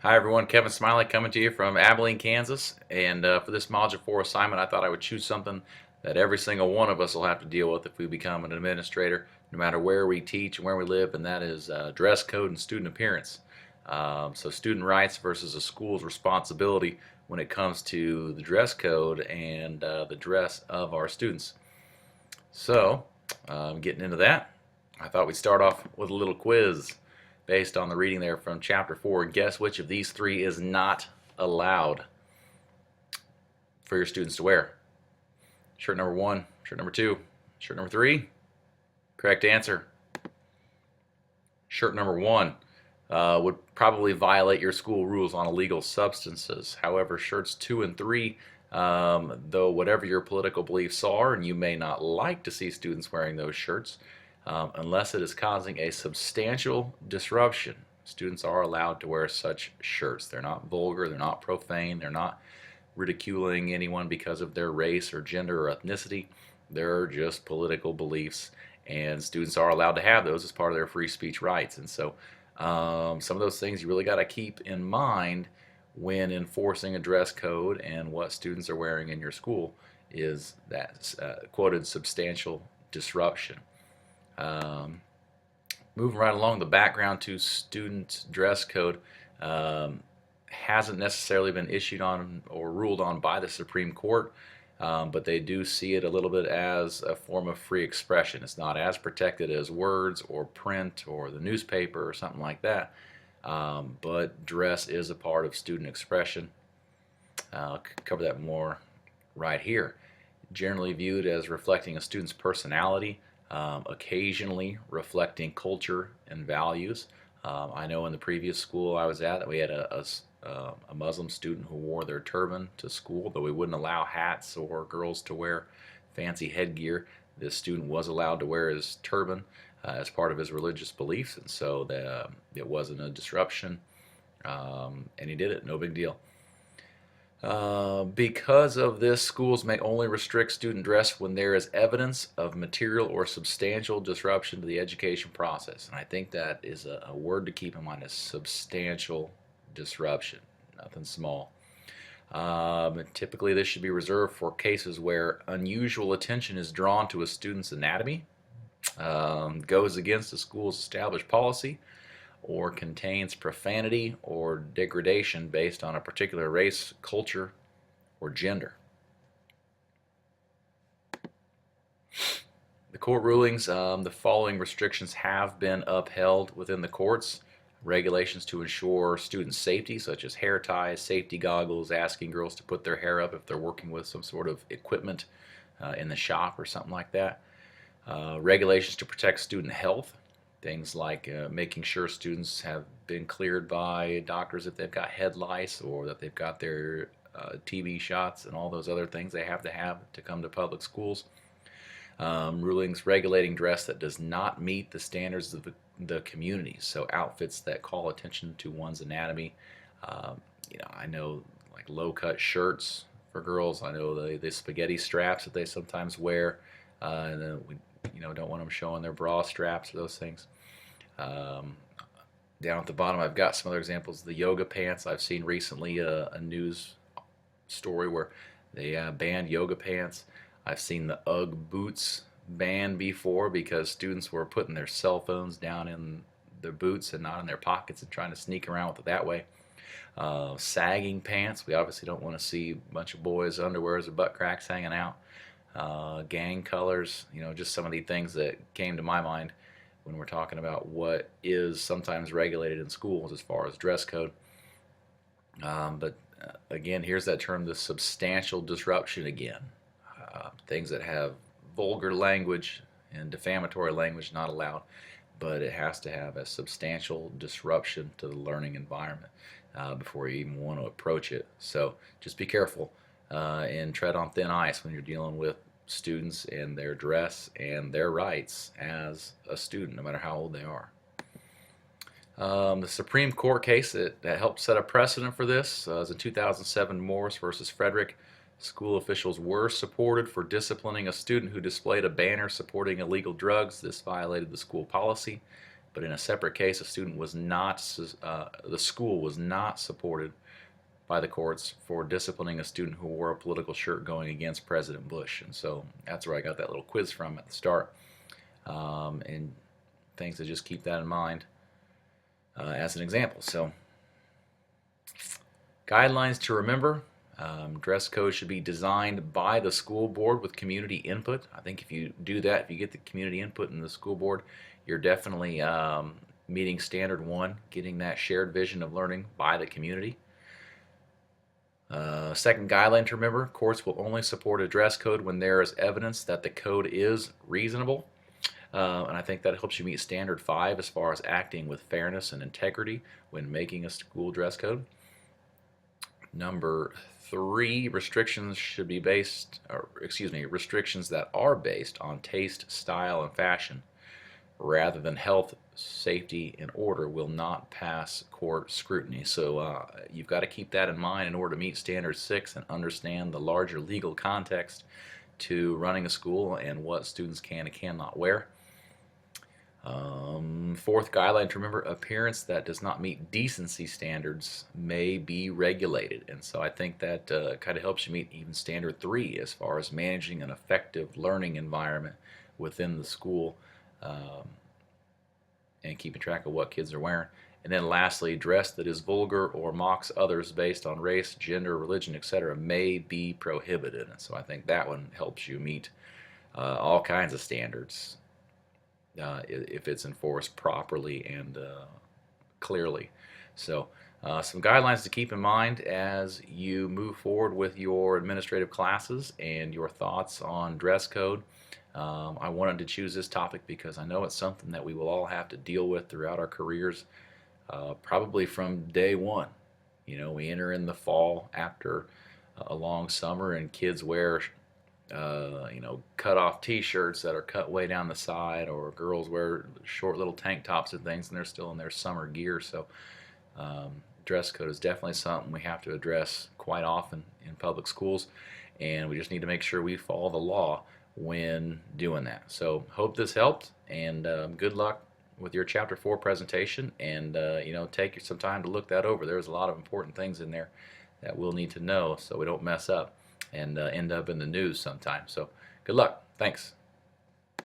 Hi everyone, Kevin Smiley coming to you from Abilene, Kansas. And for this Module 4 assignment, I thought I would choose something that every single one of us will have to deal with if we become an administrator, no matter where we teach and where we live, and that is dress code and student appearance. So student rights versus a school's responsibility when it comes to the dress code and the dress of our students. So, getting into that, I thought we'd start off with a little quiz based on the reading there from chapter 4. Guess which of these three is not allowed for your students to wear? Shirt number 1, shirt number 2, shirt number 3. Correct answer. Shirt number 1 would probably violate your school rules on illegal substances. However, shirts 2 and 3, though whatever your political beliefs are, and you may not like to see students wearing those shirts, unless it is causing a substantial disruption, students are allowed to wear such shirts. They're not vulgar, they're not profane, they're not ridiculing anyone because of their race or gender or ethnicity. They're just political beliefs, and students are allowed to have those as part of their free speech rights. And so some of those things you really got to keep in mind when enforcing a dress code, and what students are wearing in your school is that quoted substantial disruption. Moving right along, the background to student dress code hasn't necessarily been issued on or ruled on by the Supreme Court, but they do see it a little bit as a form of free expression. It's not as protected as words or print or the newspaper or something like that, but dress is a part of student expression. I'll cover that more right here. Generally viewed as reflecting a student's personality, occasionally reflecting culture and values. I know in the previous school I was at that we had a Muslim student who wore their turban to school, though we wouldn't allow hats or girls to wear fancy headgear. This student was allowed to wear his turban as part of his religious beliefs, and so it wasn't a disruption, and he did it, no big deal. Because of this, schools may only restrict student dress when there is evidence of material or substantial disruption to the education process. And I think that is a word to keep in mind, is substantial disruption, nothing small. Typically this should be reserved for cases where unusual attention is drawn to a student's anatomy, goes against the school's established policy, or contains profanity or degradation based on a particular race, culture, or gender. The court rulings, the following restrictions have been upheld within the courts. Regulations to ensure student safety, such as hair ties, safety goggles, asking girls to put their hair up if they're working with some sort of equipment in the shop or something like that. Regulations to protect student health. Things like making sure students have been cleared by doctors if they've got head lice, or that they've got their TB shots, and all those other things they have to come to public schools. Rulings regulating dress that does not meet the standards of the community, so outfits that call attention to one's anatomy. I know, like low-cut shirts for girls. I know the spaghetti straps that they sometimes wear, and then we don't want them showing their bra straps or those things. Down at the bottom I've got some other examples. The yoga pants. I've seen recently a news story where they banned yoga pants. I've seen the UGG boots banned before because students were putting their cell phones down in their boots and not in their pockets and trying to sneak around with it that way. Sagging pants. We obviously don't want to see a bunch of boys' underwears or butt cracks hanging out. Gang colors, just some of the things that came to my mind when we're talking about what is sometimes regulated in schools as far as dress code. But again, here's that term, the substantial disruption again. Things that have vulgar language and defamatory language not allowed, but it has to have a substantial disruption to the learning environment before you even want to approach it. So just be careful and tread on thin ice when you're dealing with students and their dress and their rights as a student, no matter how old they are. The Supreme Court case that helped set a precedent for this is in 2007, Morris versus Frederick. School officials were supported for disciplining a student who displayed a banner supporting illegal drugs. This violated the school policy. But in a separate case, a student was not, the school was not supported by the courts for disciplining a student who wore a political shirt going against President Bush. And so that's where I got that little quiz from at the start. And things to just keep that in mind as an example. So, guidelines to remember. Dress code should be designed by the school board with community input. I think if you do that, if you get the community input in the school board, you're definitely meeting standard one, getting that shared vision of learning by the community. Second guideline to remember, courts will only support a dress code when there is evidence that the code is reasonable. And I think that helps you meet standard 5 as far as acting with fairness and integrity when making a school dress code. Number 3, restrictions should be restrictions that are based on taste, style, and fashion rather than health, safety, and order will not pass court scrutiny. So you've got to keep that in mind in order to meet standard 6 and understand the larger legal context to running a school and what students can and cannot wear. Fourth guideline to remember, appearance that does not meet decency standards may be regulated. And so I think that kind of helps you meet even standard 3 as far as managing an effective learning environment within the school and keeping track of what kids are wearing. And then lastly, dress that is vulgar or mocks others based on race, gender, religion, etc. may be prohibited. And so I think that one helps you meet all kinds of standards if it's enforced properly and clearly. So some guidelines to keep in mind as you move forward with your administrative classes and your thoughts on dress code. I wanted to choose this topic because I know it's something that we will all have to deal with throughout our careers, probably from day one. You know, we enter in the fall after a long summer and kids wear cut off t-shirts that are cut way down the side, or girls wear short little tank tops and things and they're still in their summer gear. So dress code is definitely something we have to address quite often in public schools, and we just need to make sure we follow the law when doing that. So hope this helped, and good luck with your chapter 4 presentation, and take some time to look that over. There's a lot of important things in there that we'll need to know so we don't mess up and end up in the news sometime. So good luck. Thanks.